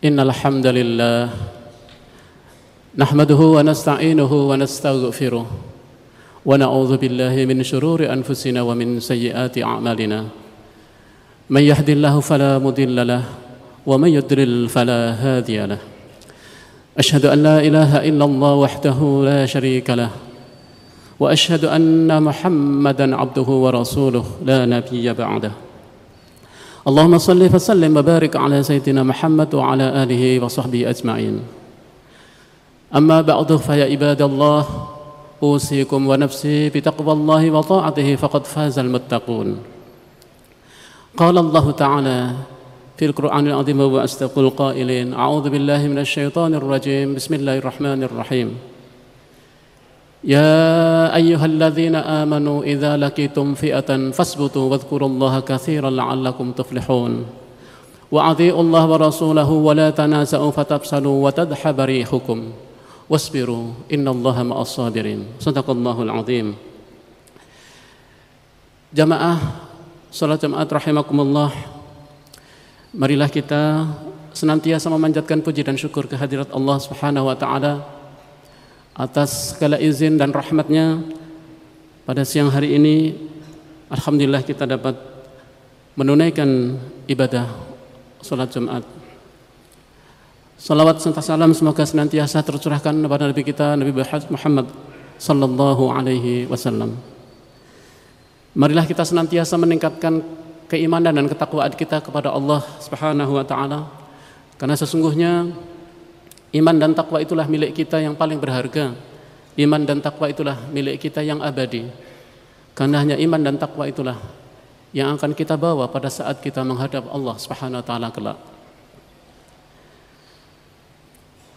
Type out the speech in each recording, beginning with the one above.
إن الحمد لله نحمده ونستعينه ونستغفره ونعوذ بالله من شرور أنفسنا ومن سيئات أعمالنا من يهد الله فلا مضل له ومن يضلل فلا هادي له أشهد أن لا إله إلا الله وحده لا شريك له وأشهد أن محمدا عبده ورسوله لا نبي بعده اللهم صل وسلم وبارك على سيدنا محمد وعلى آله وصحبه أجمعين أما بعد فيا عباد الله أوصيكم ونفسي بتقوى الله وطاعته فقد فاز المتقون قال الله تعالى في القرآن العظيم وأصدق القائلين أعوذ بالله من الشيطان الرجيم بسم الله الرحمن الرحيم يا أيها الذين آمنوا إذا لقيتم فئة فاثبتوا واذكروا الله كثيرا لعلكم تفلحون وأطيعوا الله ورسوله ولا تنازعوا فتفشلوا وتذهب ريحكم واصبروا إن الله مع الصابرين صدق الله العظيم. Jamaah salat Jumat rahimakumullah, marilah kita senantiasa memanjatkan puji dan syukur kehadirat Allah Subhanahu wa taala atas segala izin dan rahmatnya. Pada siang hari ini alhamdulillah kita dapat menunaikan ibadah salat Jumat. Salawat serta salam semoga senantiasa tercurahkan kepada Nabi kita Nabi Muhammad sallallahu alaihi wasallam. Marilah kita senantiasa meningkatkan keimanan dan ketakwaan kita kepada Allah Subhanahu wa taala, karena sesungguhnya iman dan takwa itulah milik kita yang paling berharga. Iman dan takwa itulah milik kita yang abadi. Karena hanya iman dan takwa itulah yang akan kita bawa pada saat kita menghadap Allah Subhanahu wa taala kelak.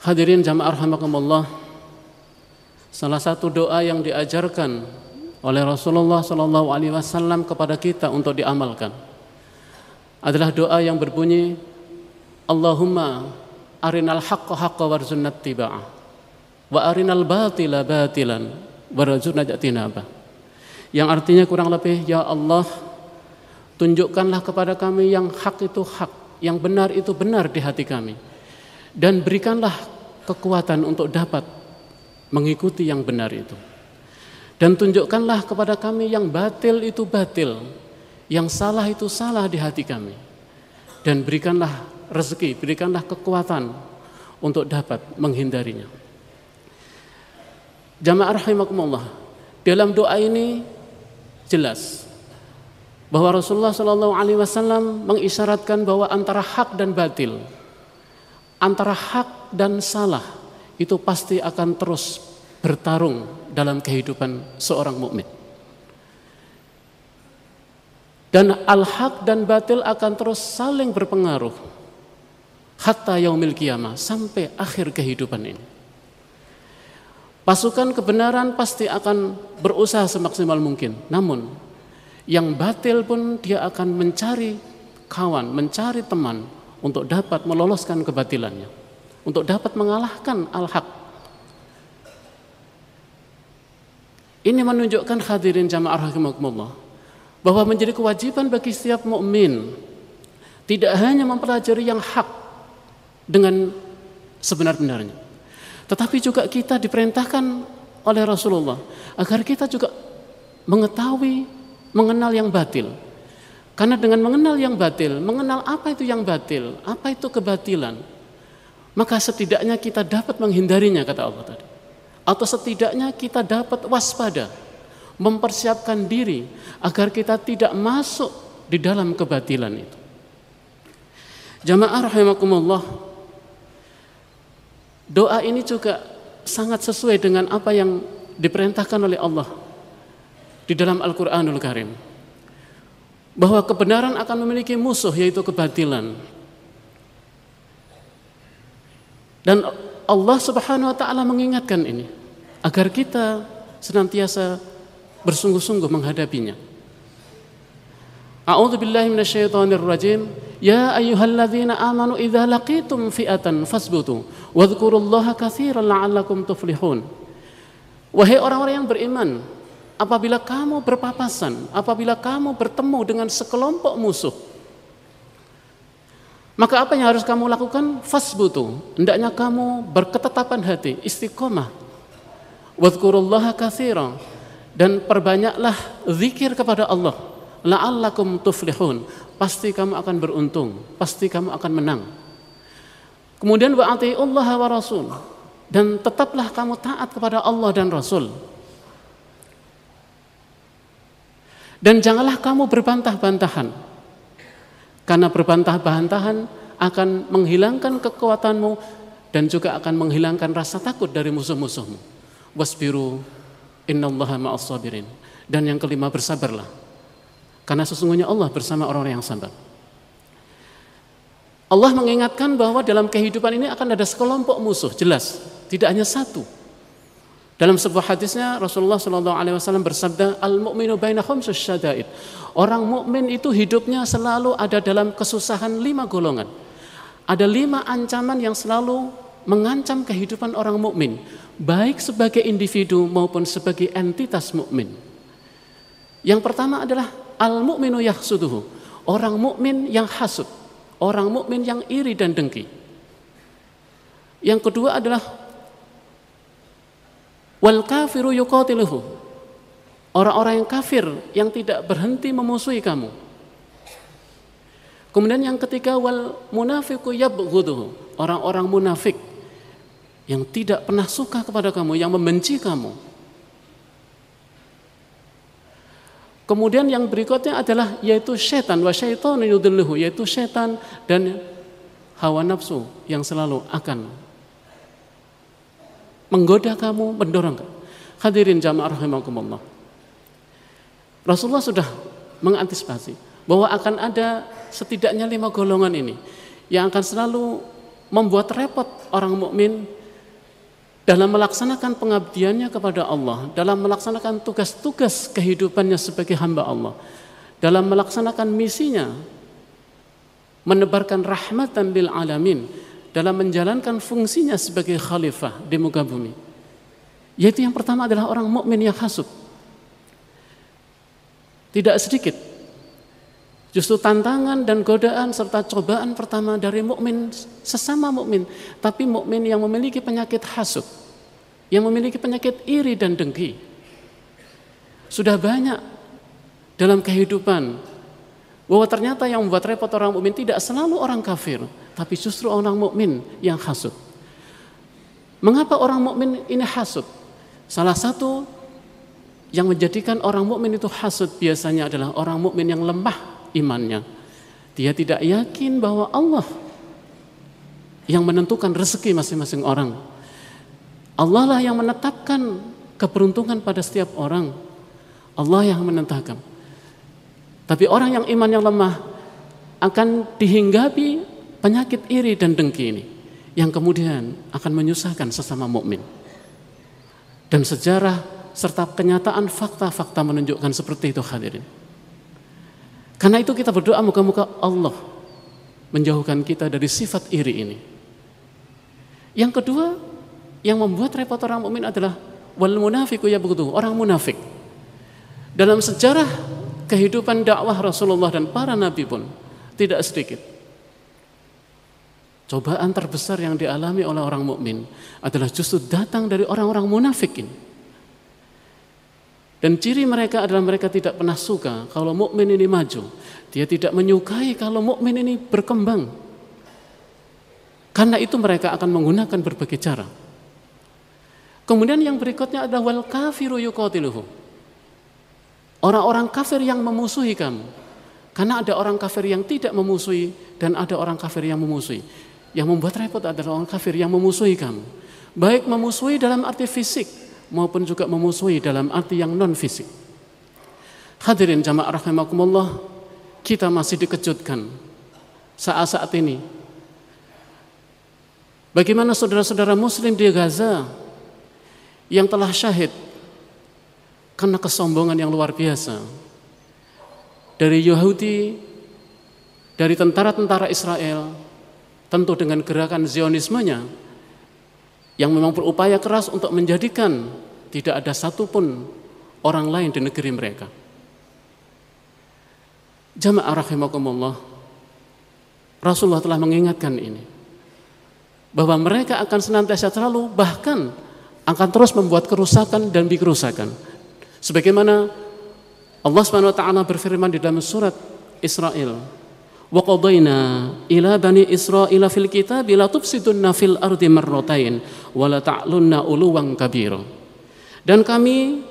Hadirin jamaah rahimakumullah, salah satu doa yang diajarkan oleh Rasulullah sallallahu alaihi wasallam kepada kita untuk diamalkan adalah doa yang berbunyi Allahumma arinal haqqa haqqa warzuqna ittiba'ah wa arinal batila batilan warzuqna ijtinabah, yang artinya kurang lebih, ya Allah, tunjukkanlah kepada kami yang hak itu hak, yang benar itu benar di hati kami, dan berikanlah kekuatan untuk dapat mengikuti yang benar itu, dan tunjukkanlah kepada kami yang batil itu batil, yang salah itu salah di hati kami, dan berikanlah rezeki, berikanlah kekuatan untuk dapat menghindarinya. Jamaah rahimakumullah, dalam doa ini jelas bahwa Rasulullah sallallahu alaihi wasallam mengisyaratkan bahwa antara hak dan batil, antara hak dan salah itu pasti akan terus bertarung dalam kehidupan seorang mukmin. Dan al-haq dan batil akan terus saling berpengaruh hatta yaumil qiyamah, sampai akhir kehidupan ini. Pasukan kebenaran pasti akan berusaha semaksimal mungkin, namun yang batil pun dia akan mencari kawan, mencari teman untuk dapat meloloskan kebatilannya, untuk dapat mengalahkan al-haq. Ini menunjukkan, hadirin jamaah rahimakumullah, bahwa menjadi kewajiban bagi setiap mukmin tidak hanya mempelajari yang hak dengan sebenar-benarnya, tetapi juga kita diperintahkan oleh Rasulullah agar kita juga mengetahui, mengenal yang batil. Karena dengan mengenal yang batil, mengenal apa itu yang batil, apa itu kebatilan, maka setidaknya kita dapat menghindarinya, kata Allah tadi. Atau setidaknya kita dapat waspada, mempersiapkan diri agar kita tidak masuk di dalam kebatilan itu. Jamaah rahimakumullah, doa ini juga sangat sesuai dengan apa yang diperintahkan oleh Allah di dalam Al-Quranul Karim, bahwa kebenaran akan memiliki musuh, yaitu kebatilan. Dan Allah Subhanahu wa taala mengingatkan ini agar kita senantiasa bersungguh-sungguh menghadapinya. A'udzu billahi minasyaitonir rajim. Ya ayyuhalladzina amanu idza laqitum fi'atan fasbutu wadhkurullaha katsiran la'allakum tuflihun. Wahai orang-orang yang beriman, apabila kamu berpapasan, apabila kamu bertemu dengan sekelompok musuh, Maka apa yang harus kamu lakukan? Fasbutu, hendaknya kamu berketetapan hati, istiqomah. Wadhkurullaha katsiran, dan perbanyaklah zikir kepada Allah. La'allakum tuflihun, pasti kamu akan beruntung, pasti kamu akan menang. Kemudian wa atiullaha wa rasul, dan tetaplah kamu taat kepada Allah dan Rasul. Dan janganlah kamu berbantah-bantahan, karena berbantah-bantahan akan menghilangkan kekuatanmu dan juga akan menghilangkan rasa takut dari musuh-musuhmu. Wasbiru innallaha ma'as sabirin. Dan yang kelima, bersabarlah, karena sesungguhnya Allah bersama orang-orang yang sabar. Allah mengingatkan bahwa dalam kehidupan ini akan ada sekelompok musuh, jelas, tidak hanya satu. Dalam sebuah hadisnya Rasulullah SAW bersabda, al-mu'minu baina khamsus syada'id. Orang mukmin itu hidupnya selalu ada dalam kesusahan 5 golongan. Ada 5 ancaman yang selalu mengancam kehidupan orang mukmin, baik sebagai individu maupun sebagai entitas mukmin. Yang pertama adalah al-mu'minu yahsuduhu, orang mukmin yang hasud, orang mukmin yang iri dan dengki. Yang kedua adalah wal kafiru yuqatiluhu, orang-orang yang kafir yang tidak berhenti memusuhi kamu. Kemudian yang ketiga, wal munafiqu yabghuduhu, orang-orang munafik yang tidak pernah suka kepada kamu, yang membenci kamu. Kemudian yang berikutnya adalah yaitu syaitan, wa syaitanu yudilluhu, yaitu syaitan dan hawa nafsu yang selalu akan menggoda kamu, mendorong kamu. Hadirin jamaah rahimakumullah. Rasulullah sudah mengantisipasi bahwa akan ada setidaknya 5 golongan ini yang akan selalu membuat repot orang mukmin dalam melaksanakan pengabdiannya kepada Allah, dalam melaksanakan tugas-tugas kehidupannya sebagai hamba Allah, dalam melaksanakan misinya menebarkan rahmatan lil alamin, dalam menjalankan fungsinya sebagai khalifah di muka bumi. Yaitu yang pertama adalah orang mukmin yang hasud. Tidak sedikit justru tantangan dan godaan serta cobaan pertama dari mukmin, sesama mukmin, tapi mukmin yang memiliki penyakit hasud, yang memiliki penyakit iri dan dengki. Sudah banyak dalam kehidupan bahwa ternyata yang membuat repot orang mukmin tidak selalu orang kafir, tapi justru orang mukmin yang hasud. Mengapa orang mukmin ini hasud? Salah satu yang menjadikan orang mukmin itu hasud biasanya adalah orang mukmin yang lemah imannya. Dia tidak yakin bahwa Allah yang menentukan rezeki masing-masing orang. Allah lah yang menetapkan keberuntungan pada setiap orang. Allah yang menentukan. Tapi orang yang imannya lemah akan dihinggapi penyakit iri dan dengki ini, yang kemudian akan menyusahkan sesama mukmin. Dan sejarah serta kenyataan fakta-fakta menunjukkan seperti itu, hadirin. Karena itu kita berdoa moga-moga Allah menjauhkan kita dari sifat iri ini. Yang kedua yang membuat repot orang mukmin adalah wal munafiqu yabghuduhu, orang munafik. Dalam sejarah kehidupan dakwah Rasulullah dan para nabi pun tidak sedikit cobaan terbesar yang dialami oleh orang mukmin adalah justru datang dari orang-orang munafik ini. Dan ciri mereka adalah mereka tidak pernah suka kalau mukmin ini maju. Dia tidak menyukai kalau mukmin ini berkembang. Karena itu mereka akan menggunakan berbagai cara. Kemudian yang berikutnya adalah wal kafiru yuqatiluhu, orang-orang kafir yang memusuhi kamu. Karena ada orang kafir yang tidak memusuhi dan ada orang kafir yang memusuhi. Yang membuat repot adalah orang kafir yang memusuhi kamu. Baik memusuhi dalam arti fisik maupun juga memusuhi dalam arti yang non fisik. Hadirin jamaah rahimakumullah, kita masih dikejutkan saat-saat ini. Bagaimana saudara-saudara muslim di Gaza yang telah syahid karena kesombongan yang luar biasa dari Yahudi, dari tentara-tentara Israel, tentu dengan gerakan Zionismenya yang memang berupaya keras untuk menjadikan tidak ada satupun orang lain di negeri mereka. Jamaah rahimakumullah, Rasulullah telah mengingatkan ini, bahwa mereka akan senantiasa selalu bahkan akan terus membuat kerusakan dan kerusakan. Sebagaimana Allah Subhanahu wa taala berfirman di dalam surat Israil, wa qadaina ila bani Israila fil kitabi la tufsidunna fil ardi marratain wa la ta'lunna uluwan kabira. Dan kami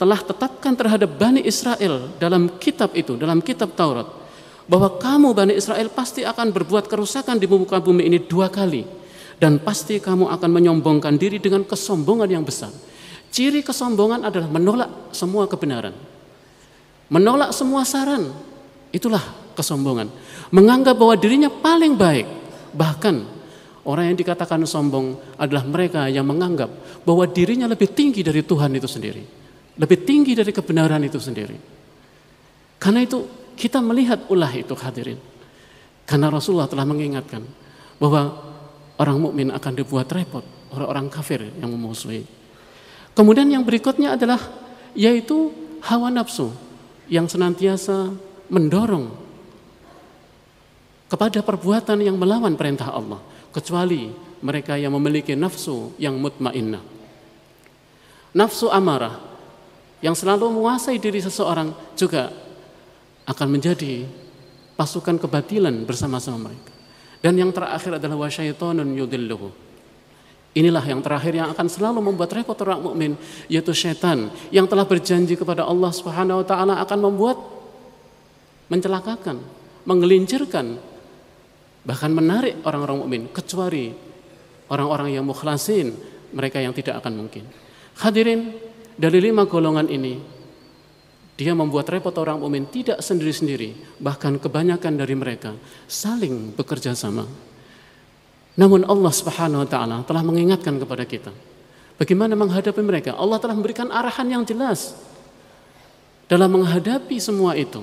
telah tetapkan terhadap Bani Israel dalam kitab itu, dalam kitab Taurat, bahwa kamu Bani Israel pasti akan berbuat kerusakan di muka bumi ini 2 kali, dan pasti kamu akan menyombongkan diri dengan kesombongan yang besar. Ciri kesombongan adalah menolak semua kebenaran, menolak semua saran. Itulah kesombongan. Menganggap bahwa dirinya paling baik. Bahkan orang yang dikatakan sombong adalah mereka yang menganggap bahwa dirinya lebih tinggi dari Tuhan itu sendiri, lebih tinggi dari kebenaran itu sendiri. Karena itu kita melihat ulah itu, hadirin. Karena Rasulullah telah mengingatkan bahwa orang mukmin akan dibuat repot orang-orang kafir yang memusuhi. Kemudian yang berikutnya adalah yaitu hawa nafsu yang senantiasa mendorong kepada perbuatan yang melawan perintah Allah, kecuali mereka yang memiliki nafsu yang mutmainnah. Nafsu amarah yang selalu menguasai diri seseorang juga akan menjadi pasukan kebatilan bersama-sama mereka. Dan yang terakhir adalah wasyaitonun yudilluhu. Inilah yang terakhir yang akan selalu membuat repot orang mukmin, yaitu syaitan yang telah berjanji kepada Allah Subhanahu wa taala akan membuat mencelakakan, menggelincirkan, bahkan menarik orang-orang mukmin, kecuali orang-orang yang mukhlasin, mereka yang tidak akan mungkin. Hadirin, dari 5 golongan ini dia membuat repot orang mukmin tidak sendiri-sendiri, bahkan kebanyakan dari mereka saling bekerja sama. Namun Allah Subhanahu wa taala telah mengingatkan kepada kita bagaimana menghadapi mereka. Allah telah memberikan arahan yang jelas dalam menghadapi semua itu.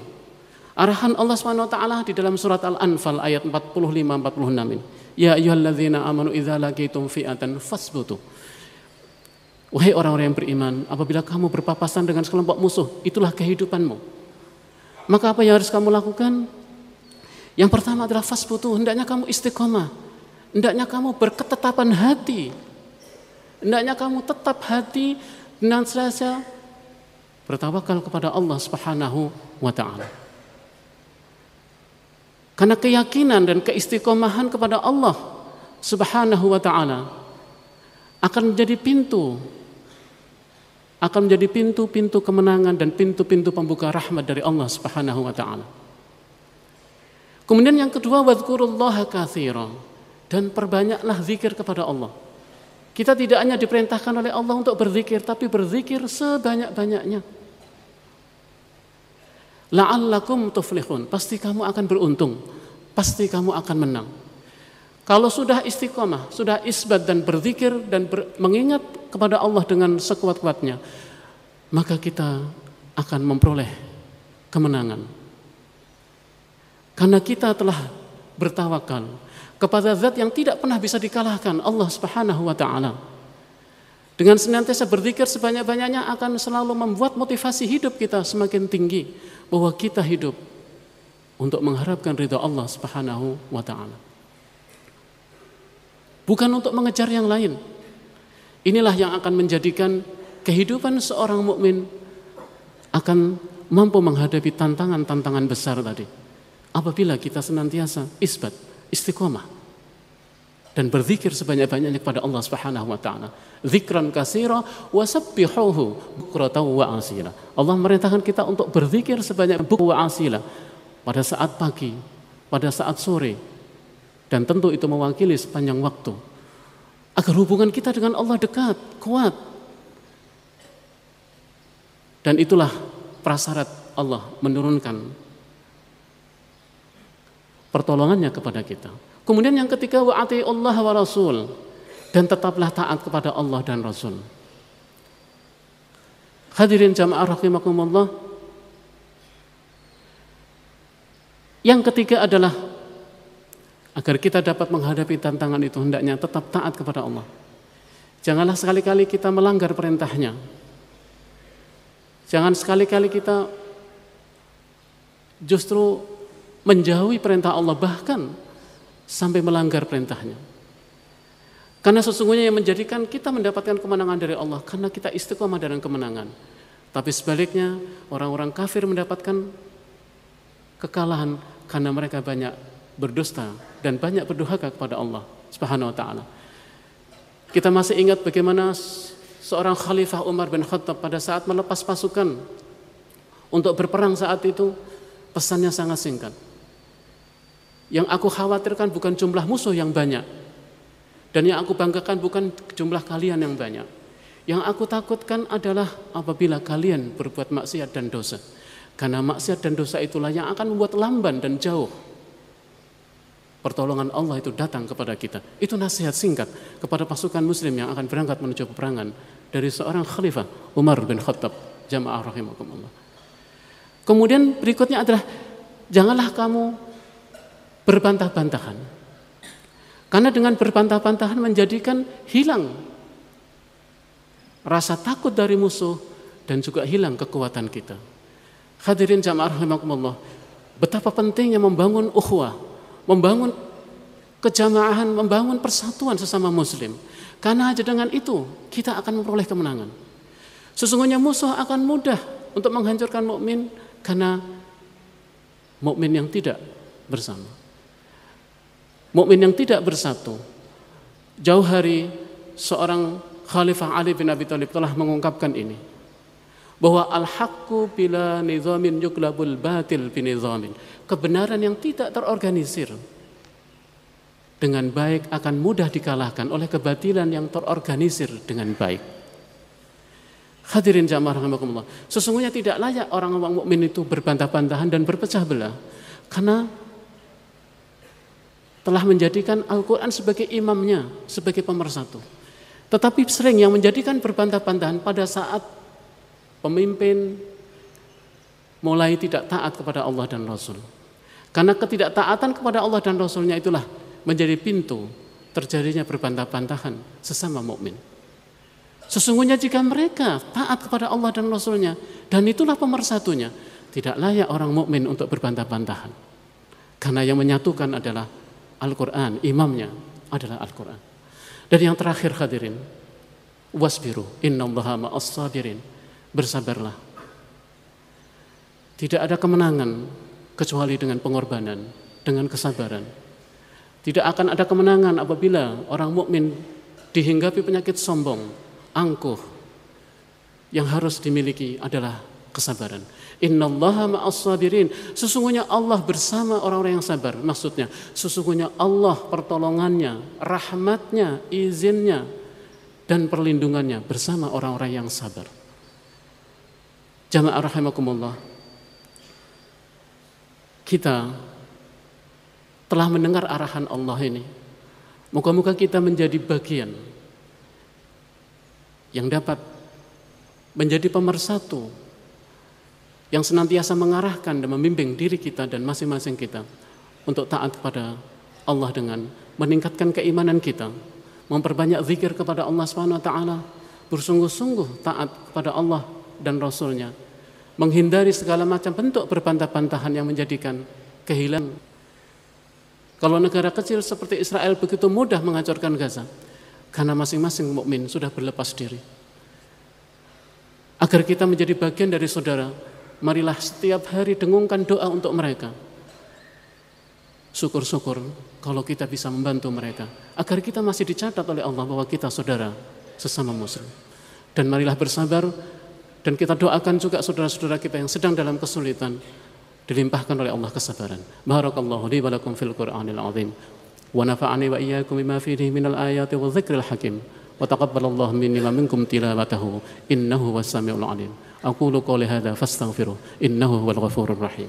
Arahan Allah Subhanahu wa taala di dalam surat Al-Anfal ayat 45-46 ini. Ya ayyuhalladzina amanu idza laqitum fi'atan fasbutu. Wahai orang-orang yang beriman, apabila kamu berpapasan dengan sekelompok musuh, itulah kehidupanmu. Maka apa yang harus kamu lakukan? Yang pertama adalah fasbutu, hendaknya kamu istiqomah. Hendaknya kamu berketetapan hati. Hendaknya kamu tetap hati dengan selesa bertawakal kepada Allah Subhanahu wa taala. Karena keyakinan dan keistiqomahan kepada Allah Subhanahu wa taala akan menjadi pintu kemenangan dan pintu-pintu pembuka rahmat dari Allah Subhanahu wa taala. Kemudian yang kedua, wadhkurullaha katsira, dan perbanyaklah zikir kepada Allah. Kita tidak hanya diperintahkan oleh Allah untuk berzikir, tapi berzikir sebanyak-banyaknya. La'allakum tuflihun, pasti kamu akan beruntung, pasti kamu akan menang. Kalau sudah istiqomah, sudah isbat dan berzikir dan mengingat kepada Allah dengan sekuat-kuatnya, maka kita akan memperoleh kemenangan. Karena kita telah bertawakal kepada zat yang tidak pernah bisa dikalahkan, Allah Subhanahu wa taala. Dengan senantiasa berzikir sebanyak-banyaknya akan selalu membuat motivasi hidup kita semakin tinggi, bahwa kita hidup untuk mengharapkan ridha Allah Subhanahu wa taala, bukan untuk mengejar yang lain. Inilah yang akan menjadikan kehidupan seorang mukmin akan mampu menghadapi tantangan-tantangan besar tadi, apabila kita senantiasa isbat, istiqomah, dan berzikir sebanyak-banyaknya kepada Allah Subhanahu wa taala. Dzikran katsira wasabbihuhu bukratan wa asila. Allah merintahkan kita untuk berzikir sebanyak bukratan wa asila, pada saat pagi, pada saat sore, dan tentu itu mewakili sepanjang waktu, agar hubungan kita dengan Allah dekat, kuat. Dan itulah prasyarat Allah menurunkan pertolongannya kepada kita. Kemudian yang ketiga, wa atiiullah wa rasul, dan tetaplah taat kepada Allah dan Rasul. Hadirin jamaah rahimakumullah. Yang ketiga adalah agar kita dapat menghadapi tantangan itu, hendaknya tetap taat kepada Allah. Janganlah sekali-kali kita melanggar perintahnya. Jangan sekali-kali kita justru menjauhi perintah Allah, bahkan sampai melanggar perintahnya. Karena sesungguhnya yang menjadikan kita mendapatkan kemenangan dari Allah karena kita istiqomah dalam kemenangan. Tapi sebaliknya orang-orang kafir mendapatkan kekalahan karena mereka banyak berdusta dan banyak berdurhaka kepada Allah Subhanahu wa taala. Kita masih ingat bagaimana seorang Khalifah Umar bin Khattab pada saat melepas pasukan untuk berperang saat itu, pesannya sangat singkat. Yang aku khawatirkan bukan jumlah musuh yang banyak, dan yang aku banggakan bukan jumlah kalian yang banyak. Yang aku takutkan adalah apabila kalian berbuat maksiat dan dosa. Karena maksiat dan dosa itulah yang akan membuat lamban dan jauh pertolongan Allah itu datang kepada kita. Itu nasihat singkat kepada pasukan muslim yang akan berangkat menuju peperangan dari seorang Khalifah Umar bin Khattab. Jamaah rahimakumullah. Kemudian berikutnya adalah janganlah kamu berbantah-bantahan. Karena dengan berbantah-bantahan menjadikan hilang rasa takut dari musuh dan juga hilang kekuatan kita. Hadirin jamaah rahimakumullah, betapa pentingnya membangun ukhuwah, membangun kejamaahan, membangun persatuan sesama muslim. Karena hanya dengan itu kita akan memperoleh kemenangan. Sesungguhnya musuh akan mudah untuk menghancurkan mukmin karena mukmin yang tidak bersama. Mukmin yang tidak bersatu. Jauh hari seorang Khalifah Ali bin Abi Thalib telah mengungkapkan ini, bahwa al-haqqu bila nizamin yuglabul batil binizamin. Kebenaran yang tidak terorganisir dengan baik akan mudah dikalahkan oleh kebatilan yang terorganisir dengan baik. Hadirin jamaah rahimakumullah, sesungguhnya tidak layak orang-orang mukmin itu berbantah-bantahan dan berpecah belah, karena telah menjadikan Al-Quran sebagai imamnya, sebagai pemersatu. Tetapi sering yang menjadikan berbantah-bantahan pada saat pemimpin mulai tidak taat kepada Allah dan Rasul. Karena ketidaktaatan kepada Allah dan Rasulnya itulah menjadi pintu terjadinya berbantah-bantahan sesama mukmin. Sesungguhnya jika mereka taat kepada Allah dan Rasulnya, dan itulah pemersatunya, tidak layak orang mukmin untuk berbantah-bantahan. Karena yang menyatukan adalah Al-Quran, imamnya adalah Al-Quran. Dan yang terakhir hadirin, wasbiru innallaha ma'as sabirin. Bersabarlah. Tidak ada kemenangan kecuali dengan pengorbanan, dengan kesabaran. Tidak akan ada kemenangan apabila orang mukmin dihinggapi penyakit sombong, angkuh. Yang harus dimiliki adalah kesabaran. Innallaha ma'as sabirin. Sesungguhnya Allah bersama orang-orang yang sabar. Maksudnya, sesungguhnya Allah pertolongannya, rahmatnya, izinnya, dan perlindungannya bersama orang-orang yang sabar. Jamaah rahimakumullah, kita telah mendengar arahan Allah ini. Moga-moga kita menjadi bagian yang dapat menjadi pemersatu, yang senantiasa mengarahkan dan membimbing diri kita dan masing-masing kita untuk taat kepada Allah dengan meningkatkan keimanan kita, memperbanyak zikir kepada Allah SWT, bersungguh-sungguh taat kepada Allah dan Rasulnya, menghindari segala macam bentuk berbantah-bantahan yang menjadikan kehilangan. Kalau negara kecil seperti Israel begitu mudah menghancurkan Gaza, karena masing-masing mukmin sudah berlepas diri. Agar kita menjadi bagian dari saudara, marilah setiap hari dengungkan doa untuk mereka. Syukur-syukur kalau kita bisa membantu mereka, agar kita masih dicatat oleh Allah bahwa kita saudara sesama muslim. Dan marilah bersabar, dan kita doakan juga saudara-saudara kita yang sedang dalam kesulitan, dilimpahkan oleh Allah kesabaran. Barakallahu li wa lakum fil Qur'anil azim, wa nafa'ani wa iyyakum bima fihi minal ayati wa dzikril hakim, wa taqabbalallahu minni wa minkum tilawatahu innahu was-sami'ul 'alim. Aqulu qouli hadza fastaghfiruh innahu huwal ghafurur rahim.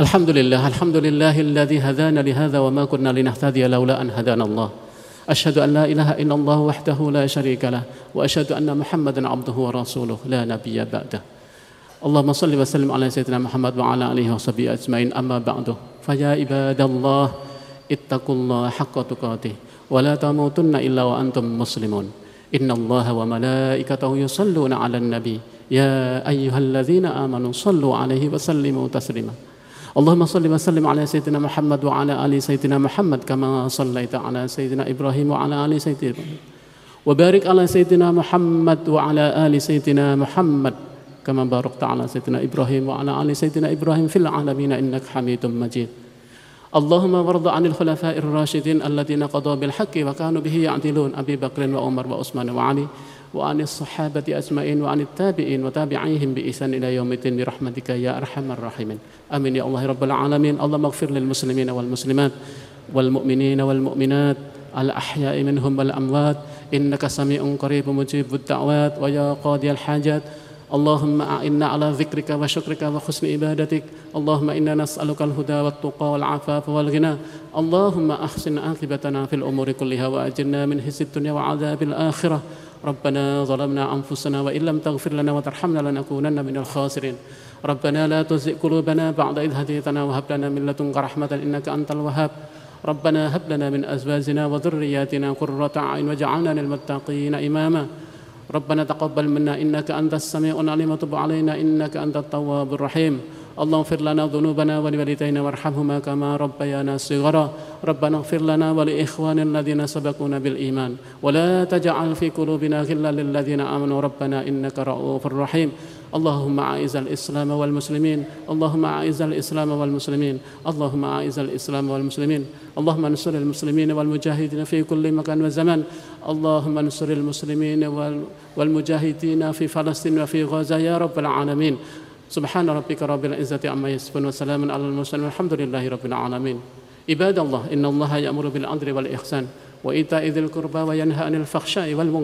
Alhamdulillahilladzi hadana li hadza wa ma kunna linahtadiya laula an hadana Allah. Asyhadu an la ilaha illallah wahdahu la syarika lah wa asyhadu anna Muhammadan 'abduhu wa rasuluh la nabiyya ba'dah. Allahumma shalli wa sallim ala sayyidina Muhammad wa ala alihi washabihi ajmain, amma ba'du. Fa ya ibadallah ittaqullaha haqqa tuqatih wa la tamutunna illa wa antum muslimun. Innallaha wa malaikatahu yusholluna 'alan nabi ya ayyuhalladzina amanu shallu 'alaihi wa sallimu taslima. Allahumma shalli wa sallim 'ala sayyidina Muhammad wa 'ala ali sayyidina Muhammad kama shallaita 'ala sayyidina Ibrahim wa 'ala ali sayyidina Ibrahim. Wa barik 'ala sayyidina Muhammad wa 'ala ali sayyidina Muhammad kama barakta 'ala sayyidina Ibrahim wa 'ala ali sayyidina Ibrahim fil 'alamin innaka Hamidum Majid. Allahumma warda 'anil khulafa'ir rasyidin alladziina qadaw bil haqqi wa kanu bihi ya'dilun Abi Bakr wa Umar wa Utsman wa Ali wa 'anis sahabati ajma'in wa 'anit tabi'in wa tabi'ihim bi ihsan ila yaumiddin bi rahmatika ya arhamar rahimin. Amin ya Allah rabbal alamin. Allahumma ighfir lil muslimina wal muslimat wal mu'minina wal mu'minat al ahya'i minhum wal amwat innaka sami'un qaribun mujibud da'wat wa ya qadiyal hajat. Allahumma a'inna ala dzikrika wa syukrika wa husni ibadatik. Allahumma inna nas'aluka al-huda wat tuqa wal afafa wal ghina. Allahumma ahsin aqibatana fil umuri kulliha wa ajirna min khizyid dunya wa 'adzabil akhirah. Rabbana zalamna anfusana wa illam taghfir lana wa tarhamna lanakunanna minal khasirin. Rabbana la tuzigh qulubana ba'da idh hadaytana wa hab lana min ladunka rahmatan innaka antal wahhab. Rabbana hab lana min azwajina wa dhurriyyatina qurrata a'yun waj'alna lil muttaqina imama. ربنا تقبل منا إنك أنت السميع العليم وتب علينا إنك أنت التواب الرحيم. اللهم اغفر لنا ذنوبنا ولوالدينا وارحمهما كما ربيانا صغارا. ربنا اغفر لنا ولإخواننا الذين سبقونا بالإيمان ولا تجعل في قلوبنا غلا للذين آمنوا ربنا إنك رؤوف رحيم. اللهم أعز الإسلام والمسلمين. اللهم أعز الإسلام والمسلمين. اللهم أعز الإسلام والمسلمين. اللهم انصر المسلمين والمجاهدين في كل مكان وزمان. اللهم انصر المسلمين والمجاهدين في فلسطين وفي غزة يا رب العالمين. سبحان ربك رب العزة عما يصفون وسلام على المرسلين والحمد لله رب العالمين. عباد الله إن الله يأمر بالعدل والإحسان وإيتاء ذي القربى وينهى عن الفحشاء والمنكر